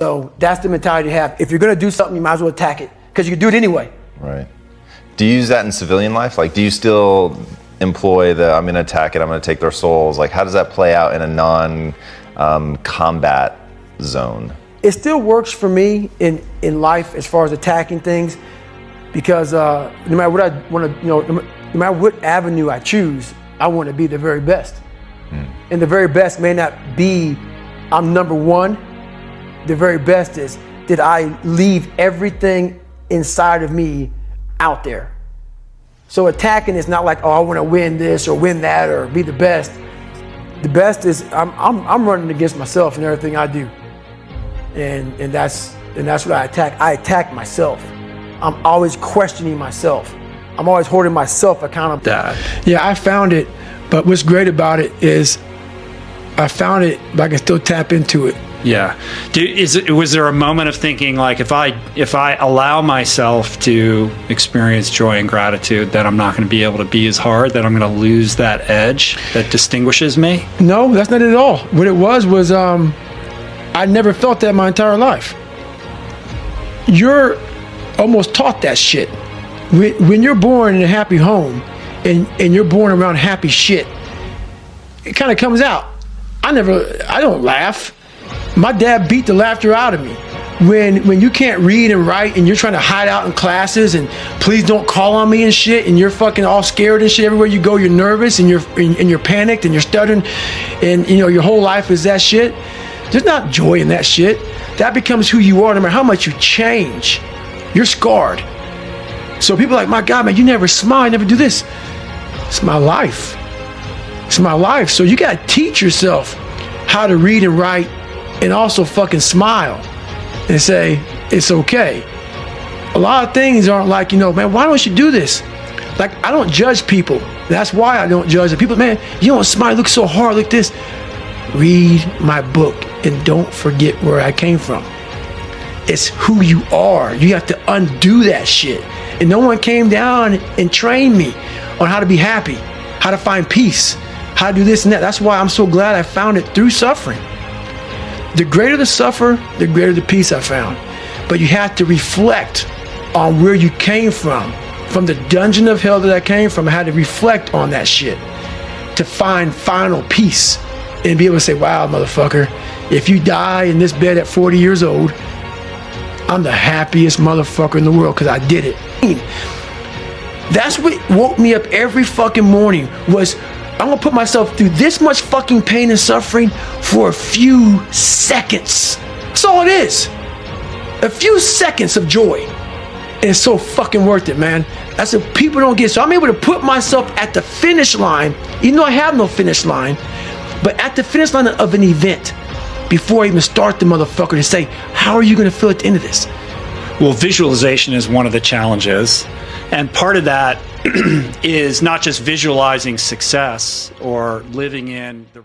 So that's the mentality to have. If you're going to do something, you might as well attack it because you can do it anyway. Right. Do you use that in civilian life? Like, do you still employ the I'm going to attack it, I'm going to take their souls? Like, how does that play out in a non-combat zone? It still works for me in life as far as attacking things because no matter what I want to, no matter what avenue I choose, I want to be the very best. And the very best may not be I'm number one. The very best is did I leave everything inside of me out there. So attacking is not like, oh, I want to win this or win that or be the best. The best is I'm running against myself in everything I do. And that's what I attack. I attack myself. I'm always questioning myself. I'm always holding myself accountable. Yeah, I found it, but what's great about it is I found it, but I can still tap into it. Yeah. Was there a moment of thinking like if I allow myself to experience joy and gratitude, then I'm not going to be able to be as hard, that I'm going to lose that edge that distinguishes me? No, that's not it at all. What it was I never felt that my entire life. You're almost taught that shit. When you're born in a happy home and you're born around happy shit, it kind of comes out. I don't laugh. My dad beat the laughter out of me. When you can't read and write and you're trying to hide out in classes and please don't call on me and shit and you're fucking all scared and shit, everywhere you go you're nervous and you're panicked and you're stuttering and your whole life is that shit. There's not joy in that shit. That becomes who you are no matter how much you change. You're scarred. So people are like, my God, man, you never smile, you never do this. It's my life. It's my life. So you gotta teach yourself how to read and write and also fucking smile and say, it's okay. A lot of things aren't like, man, why don't you do this? Like, I don't judge people. That's why I don't judge the people. Man, you don't smile, you look so hard, look this. Read my book and don't forget where I came from. It's who you are. You have to undo that shit. And no one came down and trained me on how to be happy, how to find peace, how to do this and that. That's why I'm so glad I found it through suffering. The greater the suffer, the greater the peace I found. But you have to reflect on where you came from the dungeon of hell that I came from. I had to reflect on that shit to find final peace and be able to say, wow, motherfucker, if you die in this bed at 40 years old, I'm the happiest motherfucker in the world because I did it. That's what woke me up every fucking morning was I'm gonna put myself through this much fucking pain and suffering for a few seconds. That's all it is. A few seconds of joy. And it's so fucking worth it, man. That's what people don't get. So I'm able to put myself at the finish line, even though I have no finish line, but at the finish line of an event before I even start the motherfucker to say, how are you gonna feel at the end of this? Well, visualization is one of the challenges. And part of that is not just visualizing success or living in the